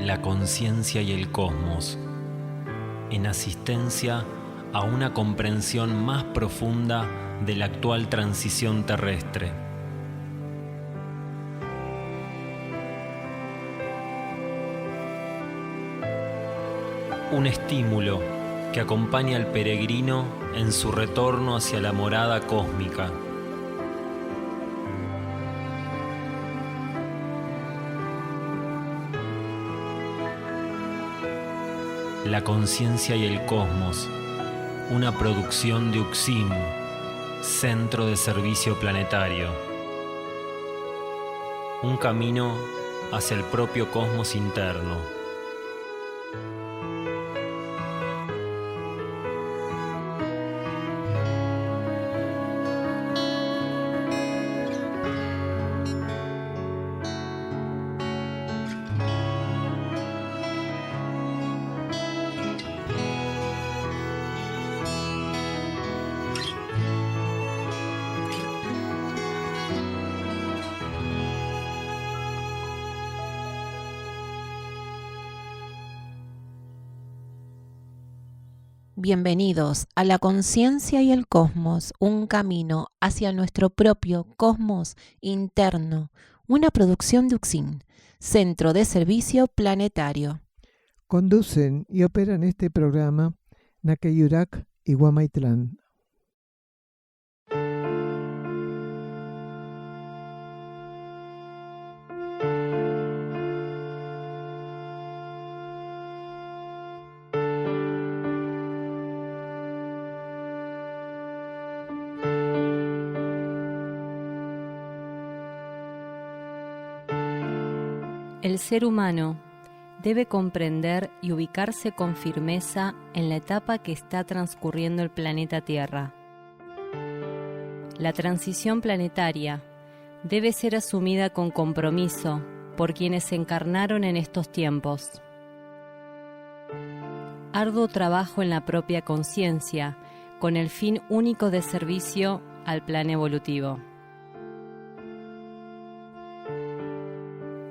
la conciencia y el cosmos, en asistencia a una comprensión más profunda de la actual transición terrestre. Un estímulo que acompaña al peregrino en su retorno hacia la morada cósmica. La conciencia y el cosmos, una producción de UXIM, Centro de Servicio Planetario. Un camino hacia el propio cosmos interno. Bienvenidos a La Conciencia y el Cosmos, un camino hacia nuestro propio cosmos interno, una producción de UXIM, Centro de Servicio Planetario. Conducen y operan este programa Nakayurak y Guamaitlán. El ser humano debe comprender y ubicarse con firmeza en la etapa que está transcurriendo el planeta Tierra. La transición planetaria debe ser asumida con compromiso por quienes encarnaron en estos tiempos. Arduo trabajo en la propia conciencia, con el fin único de servicio al plan evolutivo.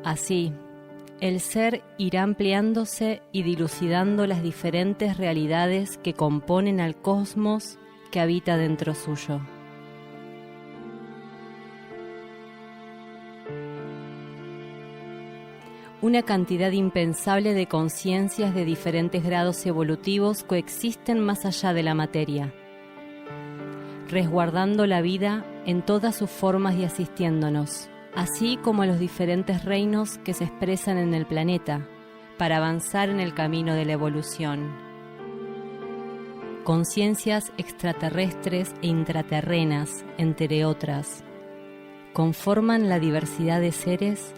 Así, el ser irá ampliándose y dilucidando las diferentes realidades que componen al cosmos que habita dentro suyo. Una cantidad impensable de conciencias de diferentes grados evolutivos coexisten más allá de la materia, resguardando la vida en todas sus formas y asistiéndonos, así como a los diferentes reinos que se expresan en el planeta, para avanzar en el camino de la evolución. Conciencias extraterrestres e intraterrenas, entre otras, conforman la diversidad de seres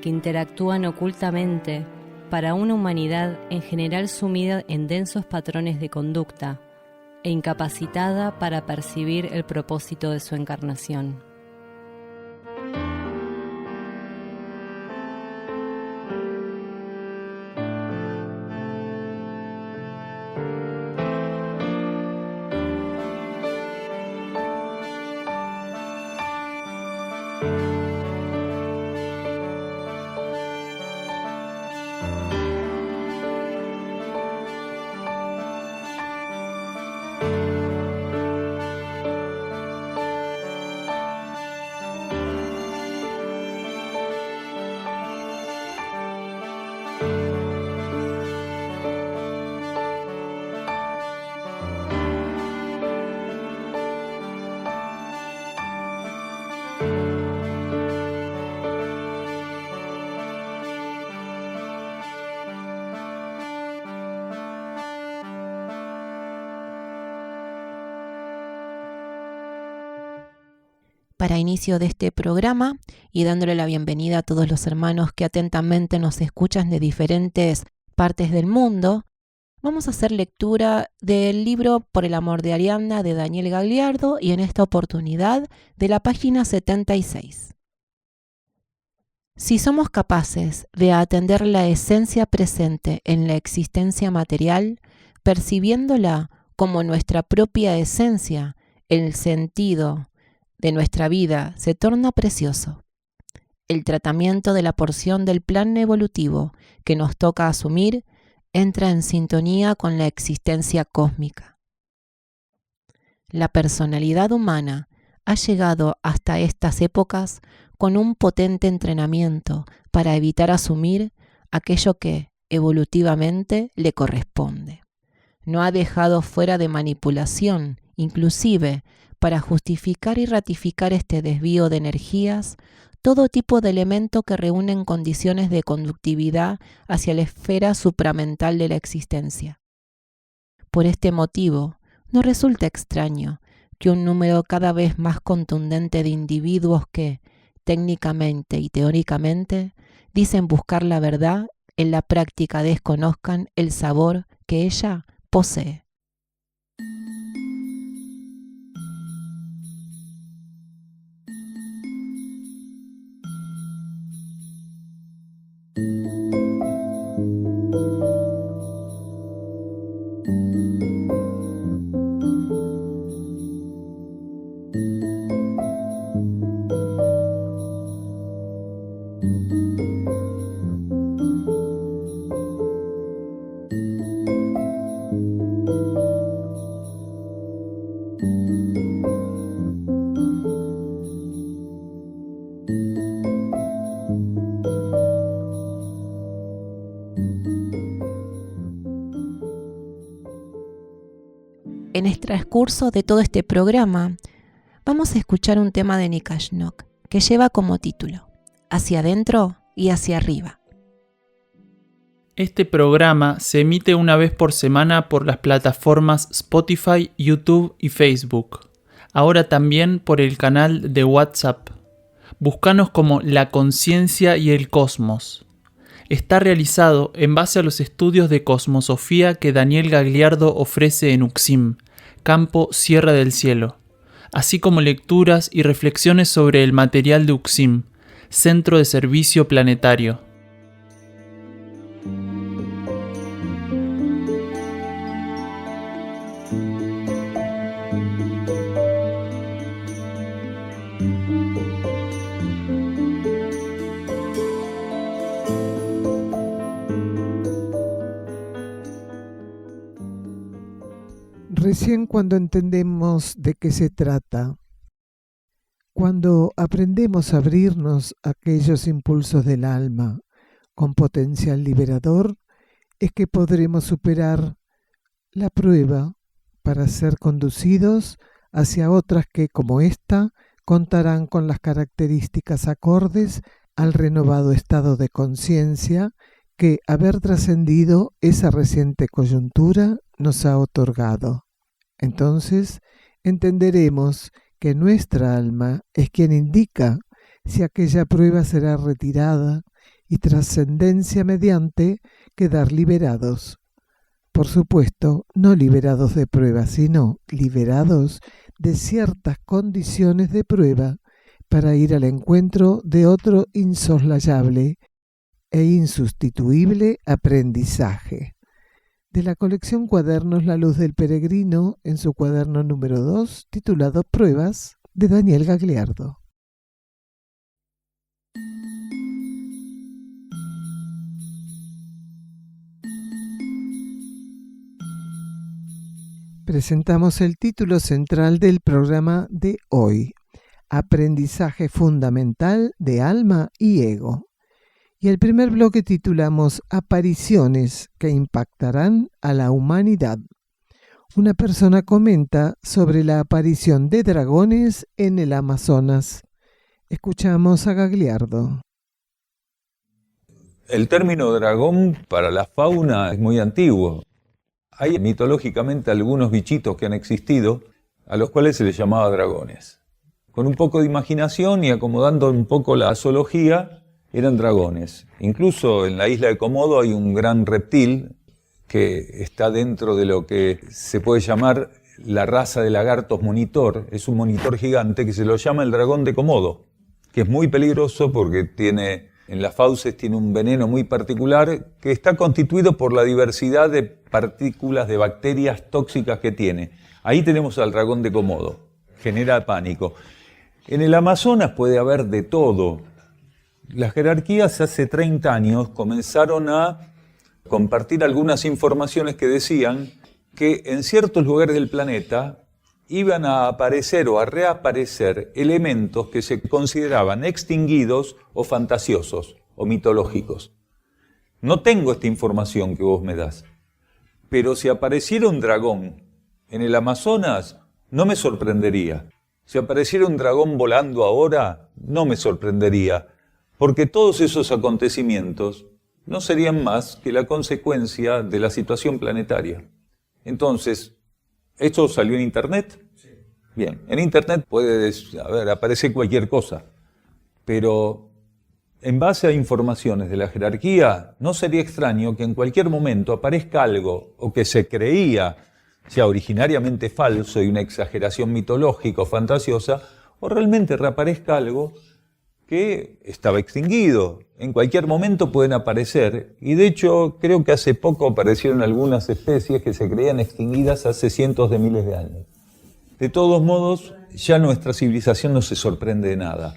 que interactúan ocultamente para una humanidad en general sumida en densos patrones de conducta e incapacitada para percibir el propósito de su encarnación. Para inicio de este programa y dándole la bienvenida a todos los hermanos que atentamente nos escuchan de diferentes partes del mundo, vamos a hacer lectura del libro Por el amor de Ariadna de Daniel Gagliardo y en esta oportunidad de la página 76. Si somos capaces de atender la esencia presente en la existencia material, percibiéndola como nuestra propia esencia, el sentido de nuestra vida se torna precioso. el tratamiento de la porción del plan evolutivo que nos toca asumir entra en sintonía con la existencia cósmica. La personalidad humana ha llegado hasta estas épocas con un potente entrenamiento para evitar asumir aquello que, evolutivamente, le corresponde. No ha dejado fuera de manipulación, inclusive, para justificar y ratificar este desvío de energías, todo tipo de elemento que reúnen condiciones de conductividad hacia la esfera supramental de la existencia. Por este motivo, no resulta extraño que un número cada vez más contundente de individuos que, técnicamente y teóricamente, dicen buscar la verdad, en la práctica desconozcan el sabor que ella posee. En el transcurso de todo este programa, vamos a escuchar un tema de Nikashnok que lleva como título Hacia adentro y hacia arriba. Este programa se emite una vez por semana por las plataformas Spotify, YouTube y Facebook. Ahora también por el canal de WhatsApp. Búscanos como La Conciencia y el Cosmos. Está realizado en base a los estudios de cosmosofía que Daniel Gagliardo ofrece en Uxim, campo Sierra del Cielo, así como lecturas y reflexiones sobre el material de Uxim, Centro de Servicio Planetario. Recién cuando entendemos de qué se trata, cuando aprendemos a abrirnos a aquellos impulsos del alma con potencial liberador, es que podremos superar la prueba para ser conducidos hacia otras que, como esta, contarán con las características acordes al renovado estado de conciencia que haber trascendido esa reciente coyuntura nos ha otorgado. Entonces entenderemos que nuestra alma es quien indica si aquella prueba será retirada y trascendencia mediante quedar liberados. Por supuesto, no liberados de prueba, sino liberados de ciertas condiciones de prueba para ir al encuentro de otro insoslayable e insustituible aprendizaje. De la colección Cuadernos La Luz del Peregrino, en su cuaderno número 2, titulado Pruebas, de Daniel Gagliardo. Presentamos el título central del programa de hoy, Aprendizaje Fundamental de Alma y Ego. Y el primer bloque titulamos Apariciones que impactarán a la humanidad. Una persona comenta sobre la aparición de dragones en el Amazonas. Escuchamos a Gagliardo. El término dragón para la fauna es muy antiguo. Hay mitológicamente algunos bichitos que han existido a los cuales se les llamaba dragones. Con un poco de imaginación y acomodando un poco la zoología, eran dragones. Incluso en la isla de Komodo hay un gran reptil que está dentro de lo que se puede llamar la raza de lagartos monitor. Es un monitor gigante que se lo llama el dragón de Komodo, que es muy peligroso porque en las fauces tiene un veneno muy particular que está constituido por la diversidad de partículas de bacterias tóxicas que tiene. Ahí tenemos al dragón de Komodo, genera pánico. En el Amazonas puede haber de todo. Las jerarquías hace 30 años comenzaron a compartir algunas informaciones que decían que en ciertos lugares del planeta iban a aparecer o a reaparecer elementos que se consideraban extinguidos o fantasiosos o mitológicos. No tengo esta información que vos me das, pero si apareciera un dragón en el Amazonas, no me sorprendería. Si apareciera un dragón volando ahora, no me sorprendería, porque todos esos acontecimientos no serían más que la consecuencia de la situación planetaria. Entonces, ¿esto salió en Internet? Sí. Bien, en Internet aparece cualquier cosa, pero en base a informaciones de la jerarquía, no sería extraño que en cualquier momento aparezca algo o que se creía sea originariamente falso y una exageración mitológica o fantasiosa, o realmente reaparezca algo que estaba extinguido. En cualquier momento pueden aparecer, y de hecho creo que hace poco aparecieron algunas especies que se creían extinguidas hace cientos de miles de años. De todos modos, ya nuestra civilización no se sorprende de nada.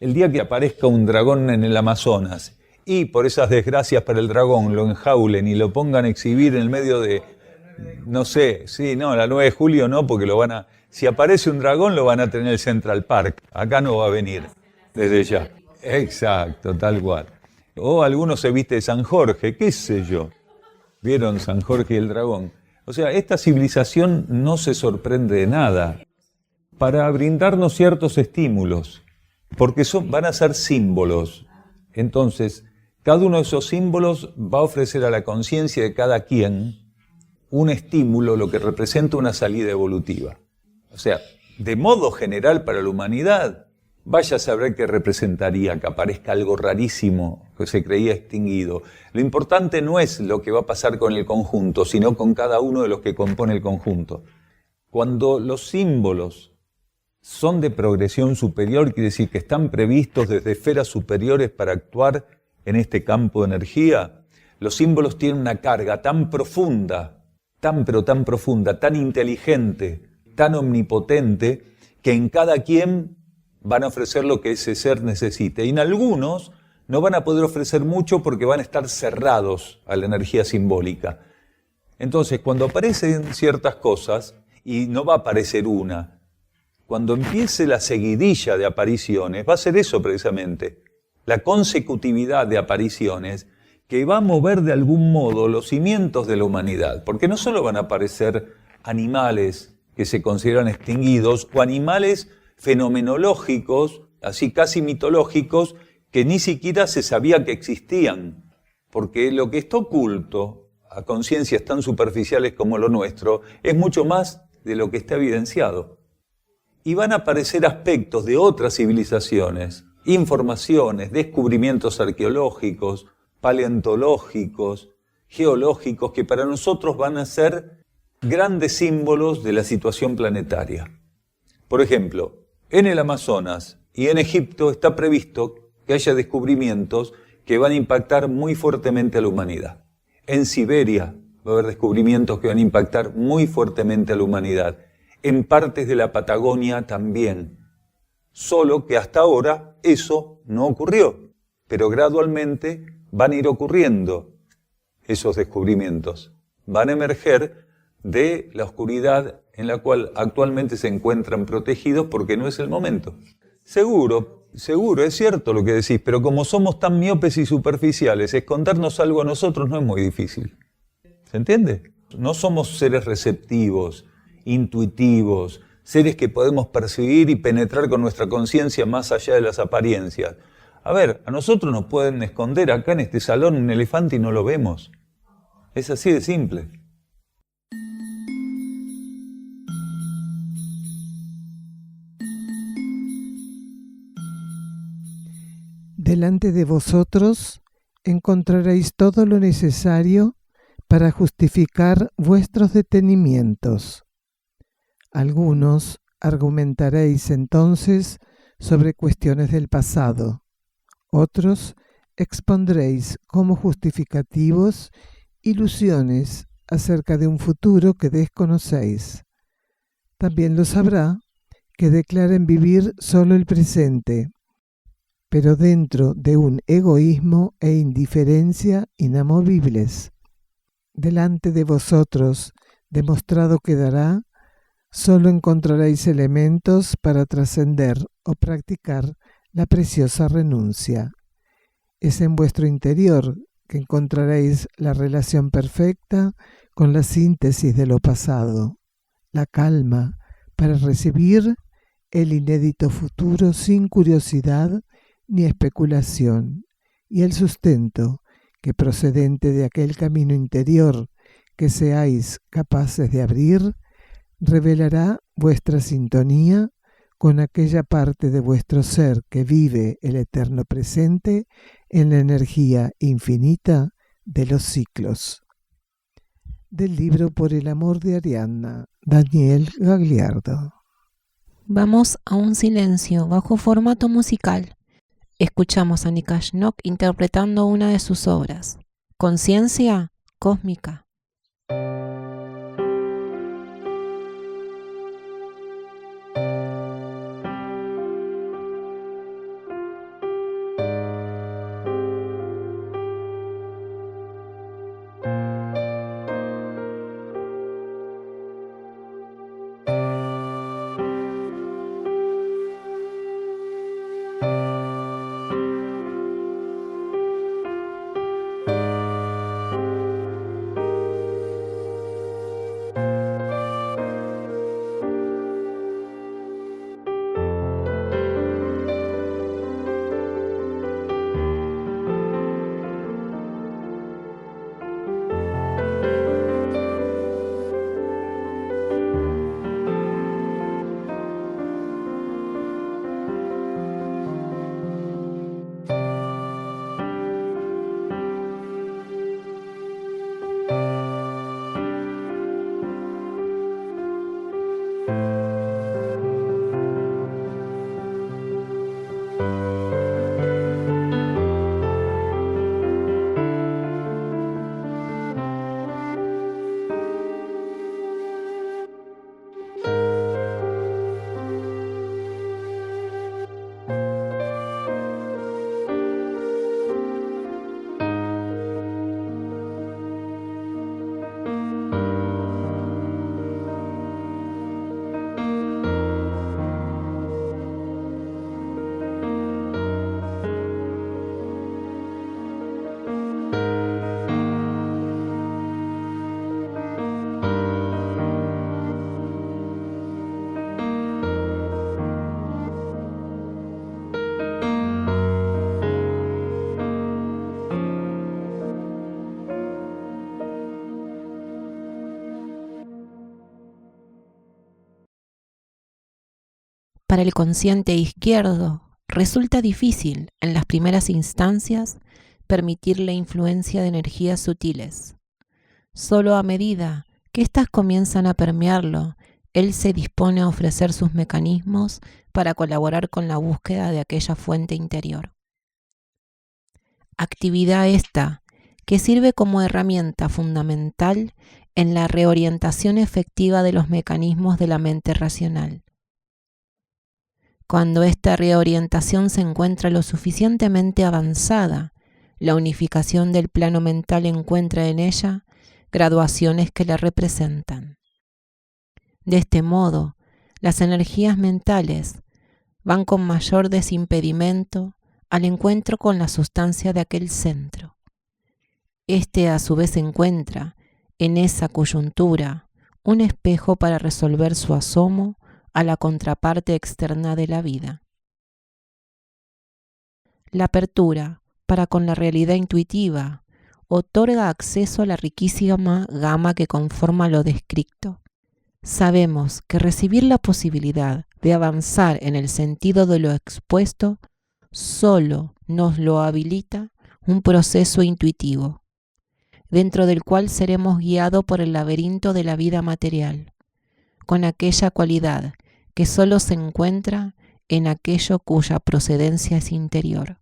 El día que aparezca un dragón en el Amazonas y por esas desgracias para el dragón lo enjaulen y lo pongan a exhibir en el medio de, la 9 de julio no, porque si aparece un dragón lo van a tener en el Central Park. Acá no va a venir, desde ya. Exacto, tal cual. O algunos se viste de San Jorge, qué sé yo. ¿Vieron San Jorge y el dragón? O sea, esta civilización no se sorprende de nada para brindarnos ciertos estímulos, porque van a ser símbolos. Entonces, cada uno de esos símbolos va a ofrecer a la conciencia de cada quien un estímulo, lo que representa una salida evolutiva. O sea, de modo general para la humanidad, vaya a saber qué representaría que aparezca algo rarísimo que se creía extinguido. Lo importante no es lo que va a pasar con el conjunto, sino con cada uno de los que compone el conjunto. Cuando los símbolos son de progresión superior, quiere decir que están previstos desde esferas superiores para actuar en este campo de energía, los símbolos tienen una carga tan profunda, tan profunda, tan inteligente, tan omnipotente, que en cada quien van a ofrecer lo que ese ser necesite. Y en algunos no van a poder ofrecer mucho porque van a estar cerrados a la energía simbólica. Entonces, cuando aparecen ciertas cosas, y no va a aparecer una, cuando empiece la seguidilla de apariciones, va a ser eso precisamente, la consecutividad de apariciones, que va a mover de algún modo los cimientos de la humanidad, porque no solo van a aparecer animales que se consideran extinguidos o animales fenomenológicos, así casi mitológicos, que ni siquiera se sabía que existían, porque lo que está oculto a conciencias tan superficiales como lo nuestro es mucho más de lo que está evidenciado. Y van a aparecer aspectos de otras civilizaciones, informaciones, descubrimientos arqueológicos, paleontológicos, geológicos, que para nosotros van a ser grandes símbolos de la situación planetaria. Por ejemplo, en el Amazonas y en Egipto está previsto que haya descubrimientos que van a impactar muy fuertemente a la humanidad. En Siberia va a haber descubrimientos que van a impactar muy fuertemente a la humanidad. En partes de la Patagonia también. Solo que hasta ahora eso no ocurrió, pero gradualmente van a ir ocurriendo esos descubrimienos. Van a emerger de la oscuridad en la cual actualmente se encuentran protegidos porque no es el momento. Seguro, es cierto lo que decís, pero como somos tan miopes y superficiales, escondernos algo a nosotros no es muy difícil. ¿Se entiende? No somos seres receptivos, intuitivos, seres que podemos percibir y penetrar con nuestra conciencia más allá de las apariencias. A ver, a nosotros nos pueden esconder acá en este salón un elefante y no lo vemos. Es así de simple. Delante de vosotros encontraréis todo lo necesario para justificar vuestros detenimientos. Algunos argumentaréis entonces sobre cuestiones del pasado. Otros expondréis como justificativos ilusiones acerca de un futuro que desconocéis. También lo sabrá que declaren vivir solo el presente, pero dentro de un egoísmo e indiferencia inamovibles. Delante de vosotros, demostrado quedará, solo encontraréis elementos para trascender o practicar la preciosa renuncia. Es en vuestro interior que encontraréis la relación perfecta con la síntesis de lo pasado, la calma para recibir el inédito futuro sin curiosidad ni especulación, y el sustento que procedente de aquel camino interior que seáis capaces de abrir, revelará vuestra sintonía con aquella parte de vuestro ser que vive el eterno presente en la energía infinita de los ciclos. Del libro Por el amor de Ariadna, Daniel Gagliardo. Vamos a un silencio bajo formato musical. Escuchamos a Nikashnok interpretando una de sus obras, Conciencia Cósmica. Para el consciente izquierdo, resulta difícil, en las primeras instancias, permitir la influencia de energías sutiles. Solo a medida que éstas comienzan a permearlo, él se dispone a ofrecer sus mecanismos para colaborar con la búsqueda de aquella fuente interior. Actividad esta que sirve como herramienta fundamental en la reorientación efectiva de los mecanismos de la mente racional. Cuando esta reorientación se encuentra lo suficientemente avanzada, la unificación del plano mental encuentra en ella graduaciones que la representan. De este modo, las energías mentales van con mayor desimpedimento al encuentro con la sustancia de aquel centro. Este a su vez encuentra en esa coyuntura un espejo para resolver su asomo a la contraparte externa de la vida. La apertura para con la realidad intuitiva otorga acceso a la riquísima gama que conforma lo descrito. Sabemos que recibir la posibilidad de avanzar en el sentido de lo expuesto solo nos lo habilita un proceso intuitivo, dentro del cual seremos guiados por el laberinto de la vida material, con aquella cualidad que solo se encuentra en aquello cuya procedencia es interior.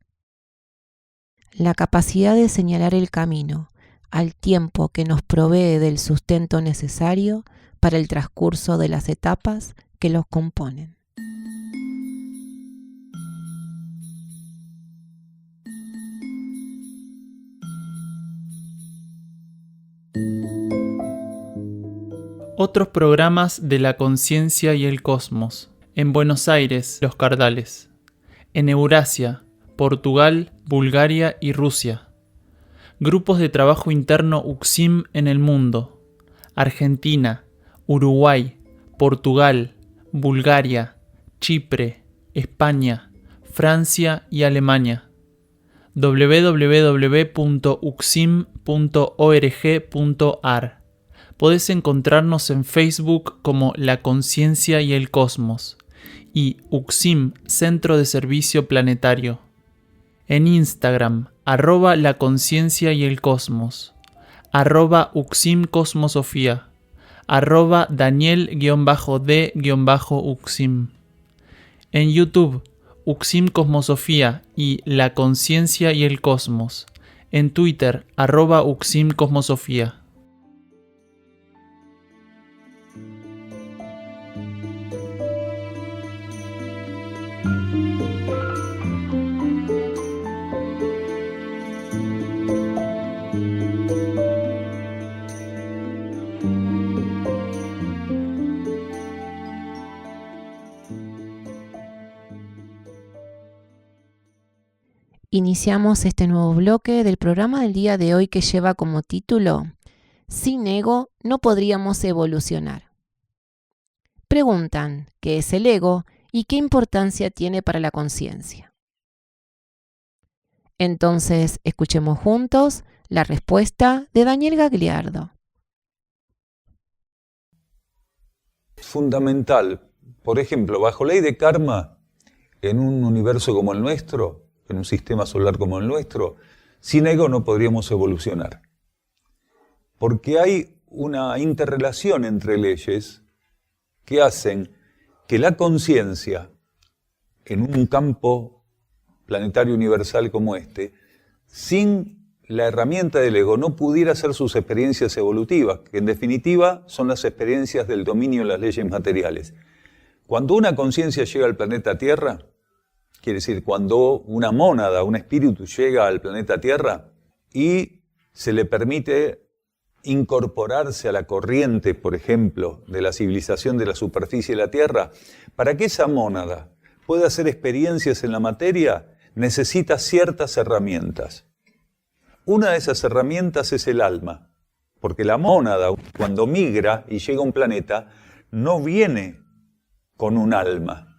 La capacidad de señalar el camino al tiempo que nos provee del sustento necesario para el transcurso de las etapas que los componen. otros programas de la conciencia y el cosmos. En Buenos Aires, Los Cardales. En Eurasia, Portugal, Bulgaria y Rusia. Grupos de trabajo interno UCSIM en el mundo. Argentina, Uruguay, Portugal, Bulgaria, Chipre, España, Francia y Alemania. www.ucsim.org.ar. Podés encontrarnos en Facebook como La Conciencia y el Cosmos y UCSIM Centro de Servicio Planetario. En Instagram, @La Conciencia y el Cosmos, @UCSIM Cosmosofía, @Daniel_D_UCSIM. En YouTube, UCSIM Cosmosofía y La Conciencia y el Cosmos. En Twitter, @UCSIM Cosmosofía. Iniciamos este nuevo bloque del programa del día de hoy que lleva como título Sin ego no podríamos evolucionar. Preguntan, ¿qué es el ego y qué importancia tiene para la conciencia? Entonces, escuchemos juntos la respuesta de Daniel Gagliardo. Fundamental. Por ejemplo, bajo ley de karma, en un universo como el nuestro, en un sistema solar como el nuestro, sin ego no podríamos evolucionar. Porque hay una interrelación entre leyes que hacen que la conciencia, en un campo planetario universal como este, sin la herramienta del ego no pudiera hacer sus experiencias evolutivas, que en definitiva son las experiencias del dominio de las leyes materiales. Cuando una conciencia llega al planeta Tierra, quiere decir, cuando una mónada, un espíritu llega al planeta Tierra y se le permite incorporarse a la corriente, por ejemplo, de la civilización de la superficie de la Tierra, para que esa mónada pueda hacer experiencias en la materia, necesita ciertas herramientas. Una de esas herramientas es el alma, porque la mónada, cuando migra y llega a un planeta, no viene con un alma.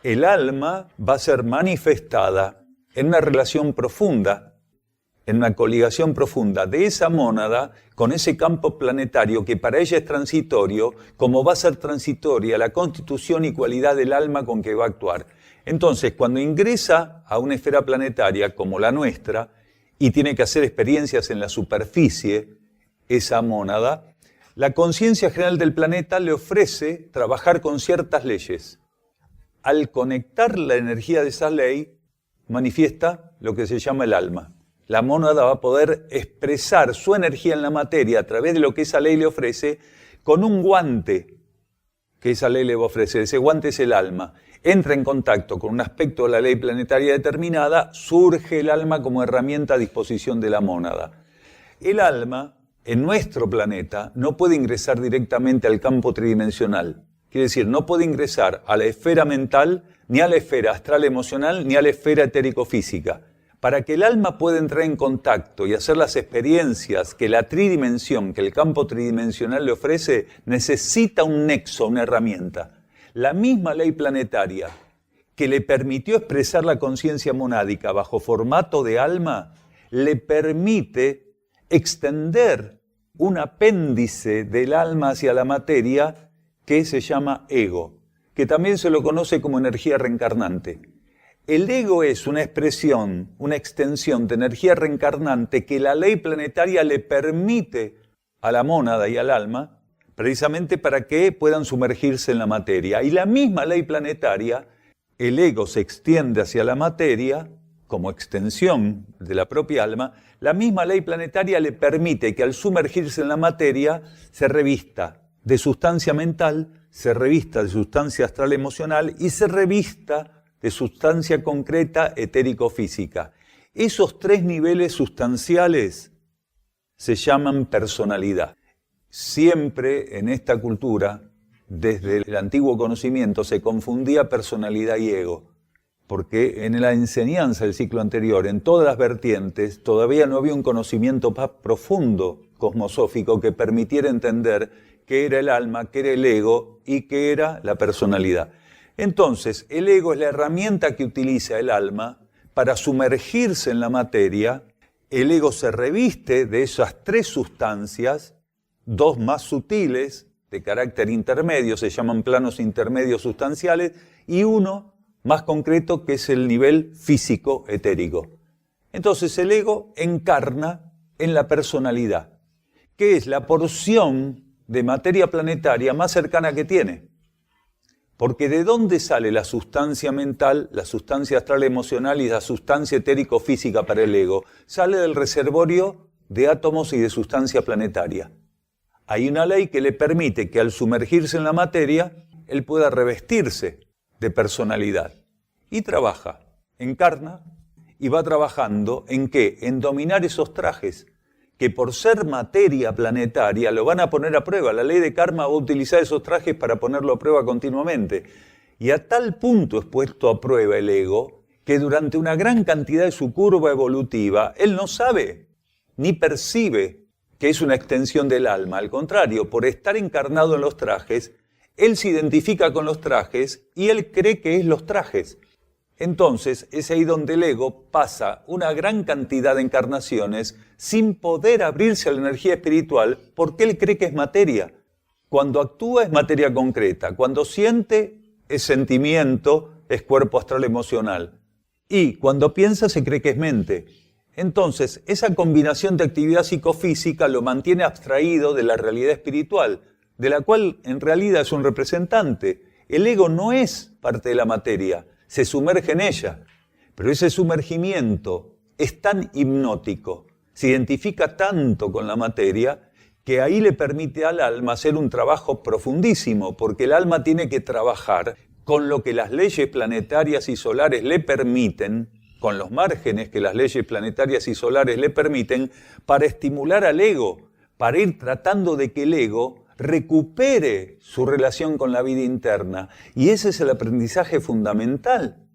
El alma va a ser manifestada en una relación profunda, en una coligación profunda de esa mónada con ese campo planetario que para ella es transitorio, como va a ser transitoria la constitución y cualidad del alma con que va a actuar. Entonces, cuando ingresa a una esfera planetaria como la nuestra y tiene que hacer experiencias en la superficie, esa mónada, la conciencia general del planeta le ofrece trabajar con ciertas leyes. Al conectar la energía de esa ley, manifiesta lo que se llama el alma. La mónada va a poder expresar su energía en la materia a través de lo que esa ley le ofrece con un guante que esa ley le va a ofrecer. Ese guante es el alma. Entra en contacto con un aspecto de la ley planetaria determinada, surge el alma como herramienta a disposición de la mónada. El alma, en nuestro planeta, no puede ingresar directamente al campo tridimensional. Quiere decir, no puede ingresar a la esfera mental, ni a la esfera astral emocional, ni a la esfera etérico-física. Para que el alma pueda entrar en contacto y hacer las experiencias que la tridimensión, que el campo tridimensional le ofrece, necesita un nexo, una herramienta. La misma ley planetaria que le permitió expresar la conciencia monádica bajo formato de alma, le permite extender un apéndice del alma hacia la materia que se llama ego, que también se lo conoce como energía reencarnante. El ego es una expresión, una extensión de energía reencarnante que la ley planetaria le permite a la mónada y al alma, precisamente para que puedan sumergirse en la materia. Y la misma ley planetaria, el ego se extiende hacia la materia como extensión de la propia alma. La misma ley planetaria le permite que al sumergirse en la materia se revista de sustancia mental, se revista de sustancia astral emocional y se revista de sustancia concreta etérico-física. Esos tres niveles sustanciales se llaman personalidad. Siempre en esta cultura, desde el antiguo conocimiento, se confundía personalidad y ego, porque en la enseñanza del ciclo anterior, en todas las vertientes, todavía no había un conocimiento más profundo cosmosófico que permitiera entender qué era el alma, qué era el ego y qué era la personalidad. Entonces, el ego es la herramienta que utiliza el alma para sumergirse en la materia. El ego se reviste de esas tres sustancias, dos más sutiles, de carácter intermedio, se llaman planos intermedios sustanciales, y uno más concreto que es el nivel físico etérico. Entonces el ego encarna en la personalidad, que es la porción de materia planetaria más cercana que tiene. Porque ¿de dónde sale la sustancia mental, la sustancia astral emocional y la sustancia etérico-física para el ego? Sale del reservorio de átomos y de sustancia planetaria. Hay una ley que le permite que al sumergirse en la materia, él pueda revestirse de personalidad. Y trabaja, encarna y va trabajando ¿en qué? En dominar esos trajes, que por ser materia planetaria lo van a poner a prueba. La ley de karma va a utilizar esos trajes para ponerlo a prueba continuamente. Y a tal punto es puesto a prueba el ego, que durante una gran cantidad de su curva evolutiva, él no sabe ni percibe que es una extensión del alma. Al contrario, por estar encarnado en los trajes, él se identifica con los trajes y él cree que es los trajes. Entonces, es ahí donde el ego pasa una gran cantidad de encarnaciones sin poder abrirse a la energía espiritual porque él cree que es materia. Cuando actúa es materia concreta, cuando siente es sentimiento, es cuerpo astral emocional. Y cuando piensa se cree que es mente. Entonces, esa combinación de actividad psicofísica lo mantiene abstraído de la realidad espiritual, de la cual en realidad es un representante. El ego no es parte de la materia, se sumerge en ella, pero ese sumergimiento es tan hipnótico, se identifica tanto con la materia, que ahí le permite al alma hacer un trabajo profundísimo, porque el alma tiene que trabajar con lo que las leyes planetarias y solares le permiten, con los márgenes que las leyes planetarias y solares le permiten, para estimular al ego, para ir tratando de que el ego recupere su relación con la vida interna. Y ese es el aprendizaje fundamental,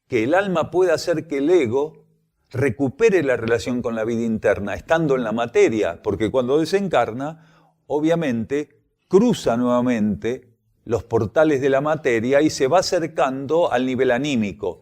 que el alma pueda hacer que el ego recupere la relación con la vida interna, estando en la materia, porque cuando desencarna, obviamente, cruza nuevamente los portales de la materia y se va acercando al nivel anímico.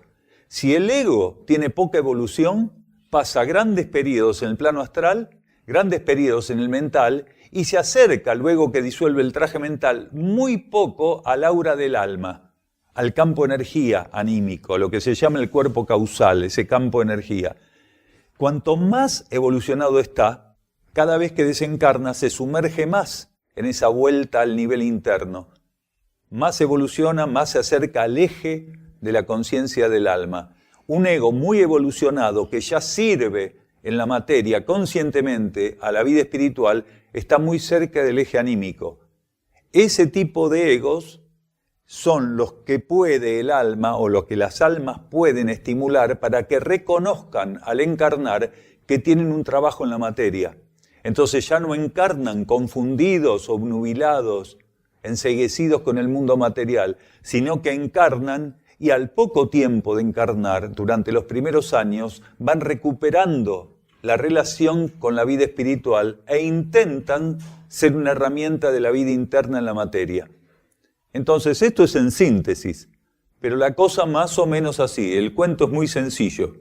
Si el ego tiene poca evolución, pasa grandes periodos en el plano astral, grandes periodos en el mental, y se acerca, luego que disuelve el traje mental, muy poco al aura del alma, al campo energía anímico, lo que se llama el cuerpo causal, ese campo energía. Cuanto más evolucionado está, cada vez que desencarna se sumerge más en esa vuelta al nivel interno. Más evoluciona, más se acerca al eje de la conciencia del alma. Un ego muy evolucionado que ya sirve en la materia conscientemente a la vida espiritual está muy cerca del eje anímico. Ese tipo de egos son los que puede el alma o los que las almas pueden estimular para que reconozcan al encarnar que tienen un trabajo en la materia. Entonces ya no encarnan confundidos, obnubilados, enceguecidos con el mundo material, sino que encarnan y al poco tiempo de encarnar, durante los primeros años, van recuperando la relación con la vida espiritual e intentan ser una herramienta de la vida interna en la materia. Entonces, esto es en síntesis, pero la cosa más o menos así. El cuento es muy sencillo,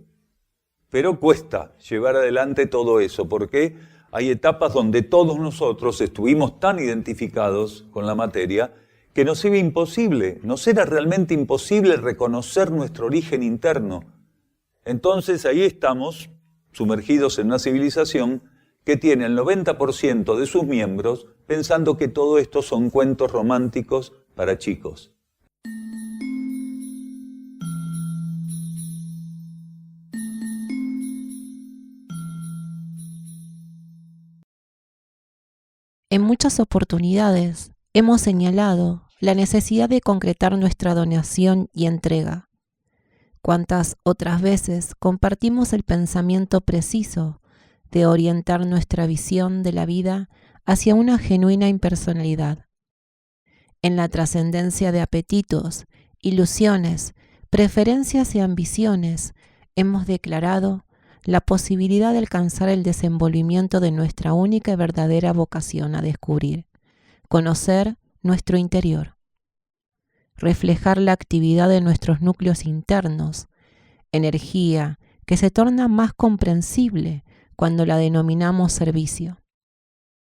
pero cuesta llevar adelante todo eso, porque hay etapas donde todos nosotros estuvimos tan identificados con la materia que nos era imposible, nos era realmente imposible reconocer nuestro origen interno. Entonces ahí estamos, sumergidos en una civilización que tiene el 90% de sus miembros pensando que todo esto son cuentos románticos para chicos. En muchas oportunidades hemos señalado la necesidad de concretar nuestra donación y entrega. ¿Cuántas otras veces compartimos el pensamiento preciso de orientar nuestra visión de la vida hacia una genuina impersonalidad. En la trascendencia de apetitos, ilusiones, preferencias y ambiciones, hemos declarado la posibilidad de alcanzar el desenvolvimiento de nuestra única y verdadera vocación a descubrir, conocer nuestro interior, reflejar la actividad de nuestros núcleos internos, energía que se torna más comprensible cuando la denominamos servicio,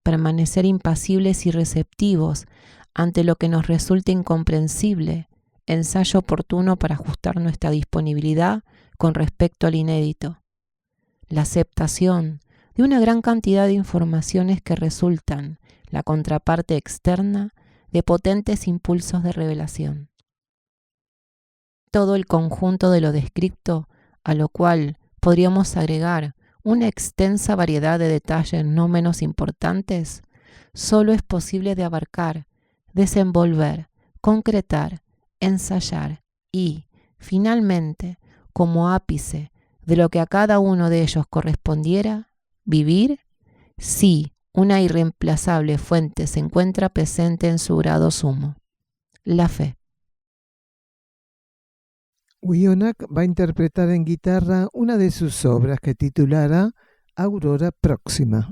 permanecer impasibles y receptivos ante lo que nos resulta incomprensible, ensayo oportuno para ajustar nuestra disponibilidad con respecto al inédito, la aceptación de una gran cantidad de informaciones que resultan la contraparte externa de potentes impulsos de revelación. Todo el conjunto de lo descrito, a lo cual podríamos agregar una extensa variedad de detalles no menos importantes, solo es posible de abarcar, desenvolver, concretar, ensayar y, finalmente, como ápice de lo que a cada uno de ellos correspondiera, vivir, si una irreemplazable fuente se encuentra presente en su grado sumo, la fe. Wionach va a interpretar en guitarra una de sus obras que titulará Aurora Próxima.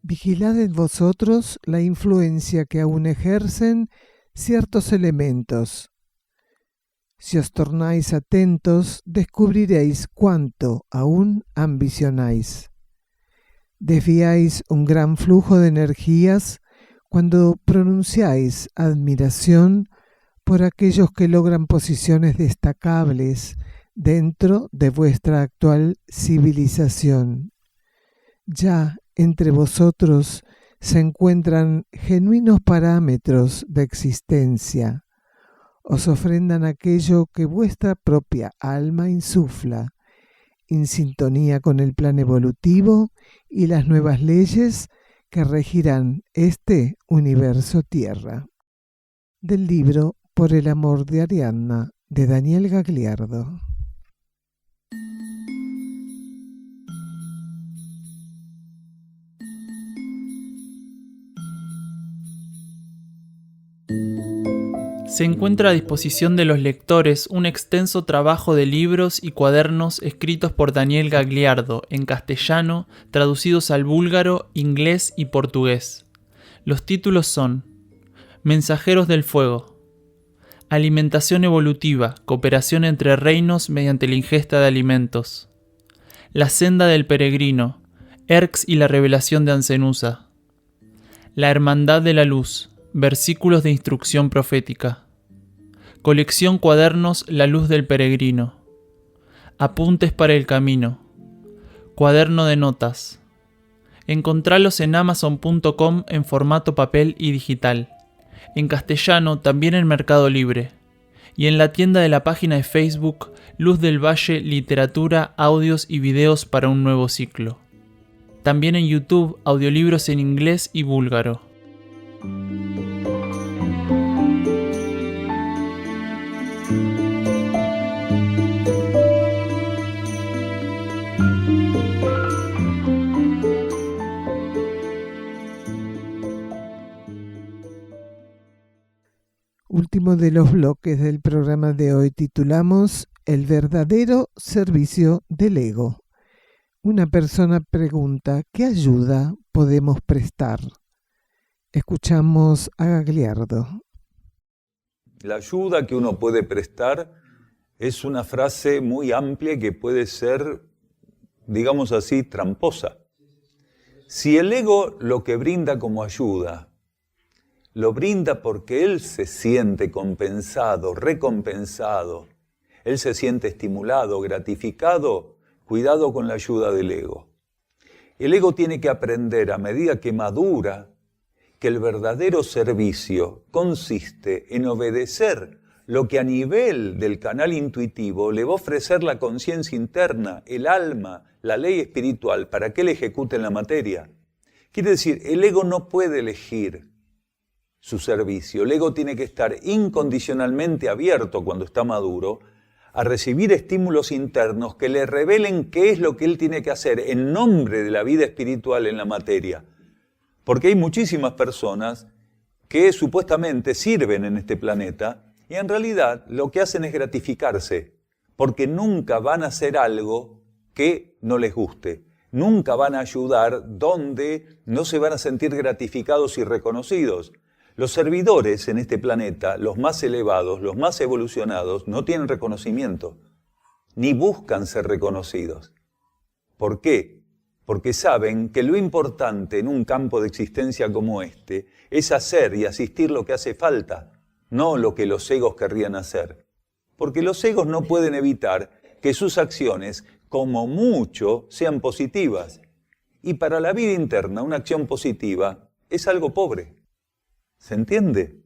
Vigilad en vosotros la influencia que aún ejercen ciertos elementos. Si os tornáis atentos, descubriréis cuánto aún ambicionáis. Desviáis un gran flujo de energías cuando pronunciáis admiración por aquellos que logran posiciones destacables dentro de vuestra actual civilización. Ya entre vosotros se encuentran genuinos parámetros de existencia. Os ofrendan aquello que vuestra propia alma insufla, en sintonía con el plan evolutivo y las nuevas leyes que regirán este universo Tierra. Del libro Por el amor de Ariadna, de Daniel Gagliardo. Se encuentra a disposición de los lectores un extenso trabajo de libros y cuadernos escritos por Daniel Gagliardo en castellano, traducidos al búlgaro, inglés y portugués. Los títulos son Mensajeros del Fuego, Alimentación evolutiva, cooperación entre reinos mediante la ingesta de alimentos, La senda del peregrino, Erx y la revelación de Ancenusa, La hermandad de la luz, versículos de instrucción profética. Colección Cuadernos La Luz del Peregrino. Apuntes para el Camino. Cuaderno de Notas. Encontralos en Amazon.com en formato papel y digital. En castellano también en Mercado Libre. Y en la tienda de la página de Facebook Luz del Valle Literatura, Audios y Videos para un nuevo ciclo. También en YouTube audiolibros en inglés y búlgaro. Último de los bloques del programa de hoy titulamos El verdadero servicio del ego. Una persona pregunta, ¿qué ayuda podemos prestar? Escuchamos a Gagliardo. La ayuda que uno puede prestar es una frase muy amplia que puede ser, digamos así, tramposa. Si el ego lo que brinda como ayuda, lo brinda porque él se siente compensado, recompensado, él se siente estimulado, gratificado, cuidado con la ayuda del ego. El ego tiene que aprender a medida que madura que el verdadero servicio consiste en obedecer lo que a nivel del canal intuitivo le va a ofrecer la conciencia interna, el alma, la ley espiritual, para que él ejecute en la materia. Quiere decir, el ego no puede elegir su servicio. El ego tiene que estar incondicionalmente abierto cuando está maduro a recibir estímulos internos que le revelen qué es lo que él tiene que hacer en nombre de la vida espiritual en la materia. Porque hay muchísimas personas que supuestamente sirven en este planeta y en realidad lo que hacen es gratificarse, porque nunca van a hacer algo que no les guste. Nunca van a ayudar donde no se van a sentir gratificados y reconocidos. Los servidores en este planeta, los más elevados, los más evolucionados, no tienen reconocimiento, ni buscan ser reconocidos. ¿Por qué? Porque saben que lo importante en un campo de existencia como este es hacer y asistir lo que hace falta, no lo que los egos querrían hacer. Porque los egos no pueden evitar que sus acciones, como mucho, sean positivas. Y para la vida interna, una acción positiva es algo pobre. ¿Se entiende?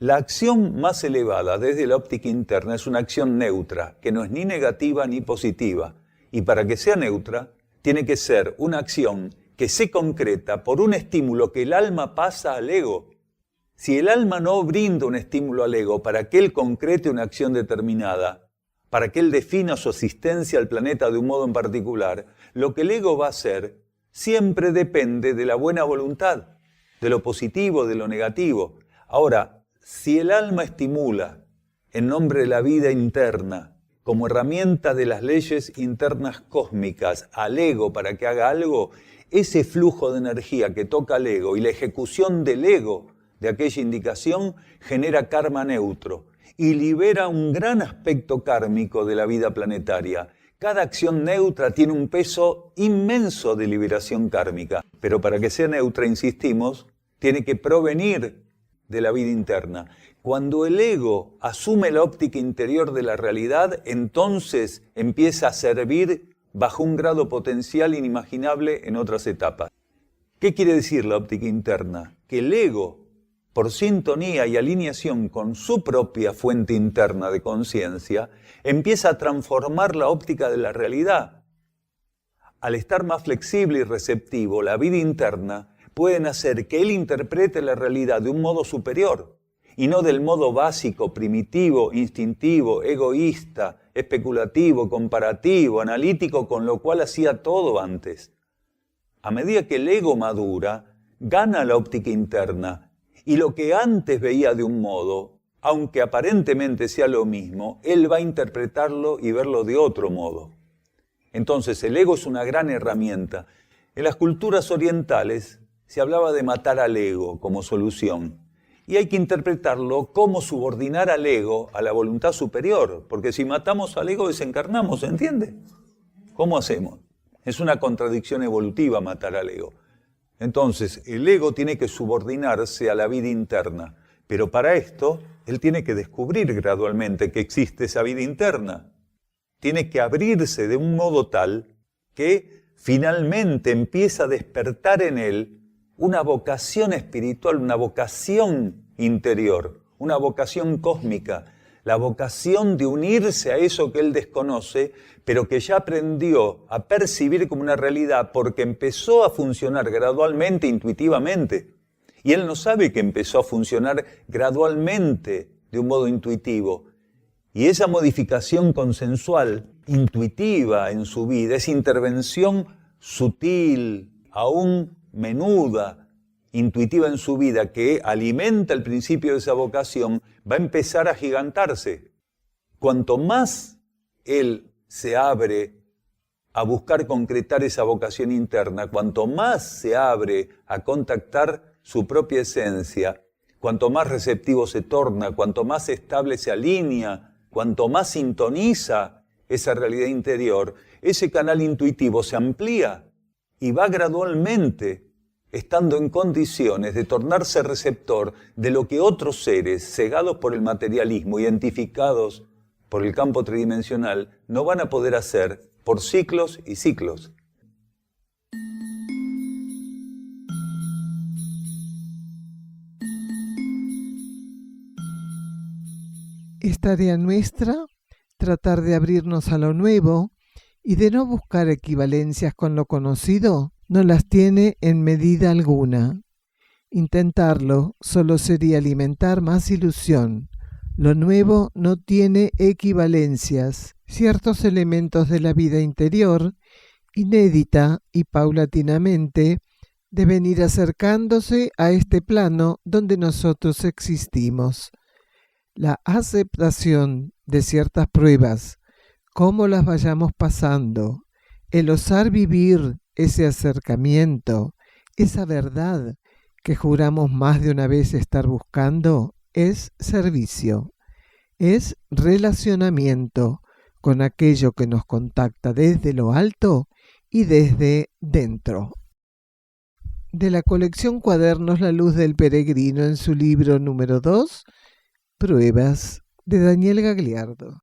La acción más elevada desde la óptica interna es una acción neutra, que no es ni negativa ni positiva. Y para que sea neutra, tiene que ser una acción que se concreta por un estímulo que el alma pasa al ego. Si el alma no brinda un estímulo al ego para que él concrete una acción determinada, para que él defina su asistencia al planeta de un modo en particular, lo que el ego va a hacer siempre depende de la buena voluntad, de lo positivo, de lo negativo. Ahora, si el alma estimula en nombre de la vida interna, como herramienta de las leyes internas cósmicas al ego para que haga algo, ese flujo de energía que toca al ego y la ejecución del ego de aquella indicación genera karma neutro y libera un gran aspecto kármico de la vida planetaria. Cada acción neutra tiene un peso inmenso de liberación kármica, pero para que sea neutra, insistimos, tiene que provenir de la vida interna. Cuando el ego asume la óptica interior de la realidad, entonces empieza a servir bajo un grado potencial inimaginable en otras etapas. ¿Qué quiere decir la óptica interna? Que el ego, por sintonía y alineación con su propia fuente interna de conciencia, empieza a transformar la óptica de la realidad. Al estar más flexible y receptivo, la vida interna puede hacer que él interprete la realidad de un modo superior y no del modo básico, primitivo, instintivo, egoísta, especulativo, comparativo, analítico, con lo cual hacía todo antes. A medida que el ego madura, gana la óptica interna y lo que antes veía de un modo, aunque aparentemente sea lo mismo, él va a interpretarlo y verlo de otro modo. Entonces el ego es una gran herramienta. En las culturas orientales se hablaba de matar al ego como solución. Y hay que interpretarlo como subordinar al ego a la voluntad superior, porque si matamos al ego desencarnamos, ¿entiende? ¿Cómo hacemos? Es una contradicción evolutiva matar al ego. Entonces, el ego tiene que subordinarse a la vida interna, pero para esto, él tiene que descubrir gradualmente que existe esa vida interna. Tiene que abrirse de un modo tal que finalmente empieza a despertar en él una vocación espiritual, una vocación interior, una vocación cósmica, la vocación de unirse a eso que él desconoce, pero que ya aprendió a percibir como una realidad porque empezó a funcionar gradualmente, intuitivamente. Y él no sabe que empezó a funcionar gradualmente de un modo intuitivo. Y esa modificación consensual, intuitiva en su vida, esa intervención sutil, aún menuda, intuitiva en su vida, que alimenta el principio de esa vocación, va a empezar a agigantarse. Cuanto más él se abre a buscar concretar esa vocación interna, cuanto más se abre a contactar su propia esencia, cuanto más receptivo se torna, cuanto más estable se alinea, cuanto más sintoniza esa realidad interior, ese canal intuitivo se amplía y va gradualmente estando en condiciones de tornarse receptor de lo que otros seres, cegados por el materialismo, identificados por el campo tridimensional, no van a poder hacer por ciclos y ciclos. Es tarea nuestra tratar de abrirnos a lo nuevo y de no buscar equivalencias con lo conocido. No las tiene en medida alguna. Intentarlo solo sería alimentar más ilusión. Lo nuevo no tiene equivalencias. Ciertos elementos de la vida interior, inédita y paulatinamente, deben ir acercándose a este plano donde nosotros existimos. La aceptación de ciertas pruebas, cómo las vayamos pasando, el osar vivir ese acercamiento, esa verdad que juramos más de una vez estar buscando, es servicio, es relacionamiento con aquello que nos contacta desde lo alto y desde dentro. De la colección Cuadernos La Luz del Peregrino, en su libro número 2, Pruebas, de Daniel Gagliardo.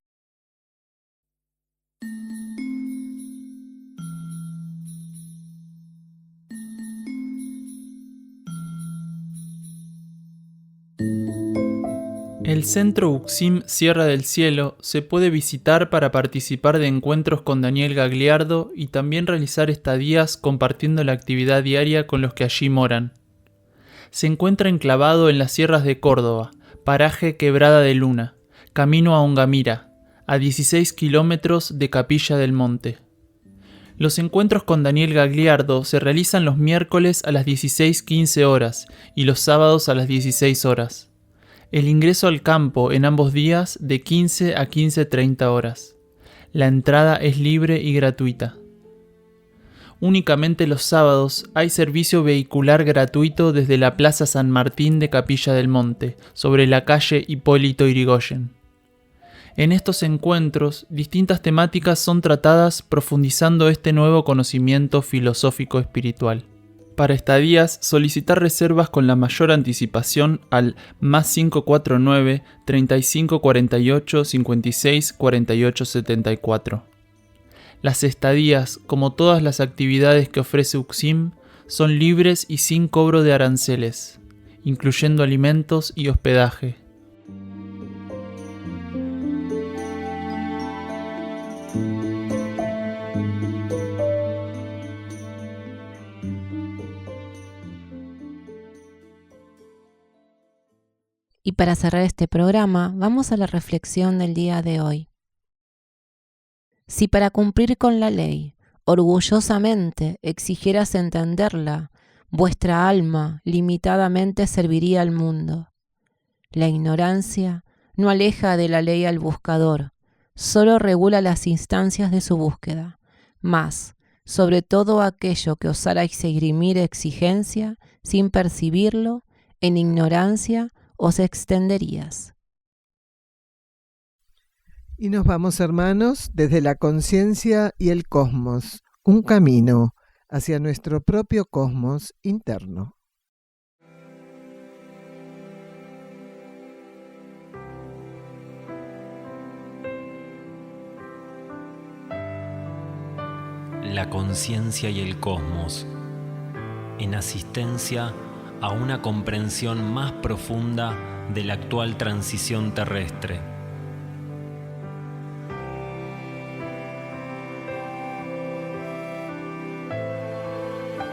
El Centro Uxim Sierra del Cielo se puede visitar para participar de encuentros con Daniel Gagliardo y también realizar estadías compartiendo la actividad diaria con los que allí moran. Se encuentra enclavado en las sierras de Córdoba, paraje Quebrada de Luna, camino a Ongamira, a 16 kilómetros de Capilla del Monte. Los encuentros con Daniel Gagliardo se realizan los miércoles a las 16:15 horas y los sábados a las 16 horas. El ingreso al campo en ambos días de 15 a 15:30 horas. La entrada es libre y gratuita. Únicamente los sábados hay servicio vehicular gratuito desde la Plaza San Martín de Capilla del Monte, sobre la calle Hipólito Yrigoyen. En estos encuentros, distintas temáticas son tratadas profundizando este nuevo conocimiento filosófico espiritual. Para estadías, solicitar reservas con la mayor anticipación al +549 35 48 56 48 74. Las estadías, como todas las actividades que ofrece UXIM, son libres y sin cobro de aranceles, incluyendo alimentos y hospedaje. Y para cerrar este programa, vamos a la reflexión del día de hoy. Si para cumplir con la ley, orgullosamente exigieras entenderla, vuestra alma limitadamente serviría al mundo. La ignorancia no aleja de la ley al buscador, solo regula las instancias de su búsqueda. Mas, sobre todo aquello que osarais esgrimir exigencia, sin percibirlo, en ignorancia os extenderías. Y nos vamos, hermanos, desde la conciencia y el cosmos, un camino hacia nuestro propio cosmos interno. La conciencia y el cosmos, en asistencia a una comprensión más profunda de la actual transición terrestre.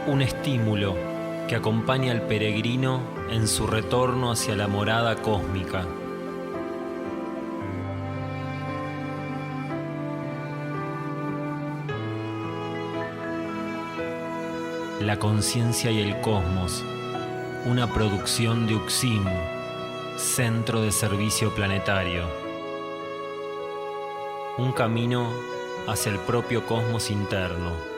Un estímulo que acompaña al peregrino en su retorno hacia la morada cósmica. La conciencia y el cosmos, una producción de UXIM, Centro de Servicio Planetario. Un camino hacia el propio cosmos interno.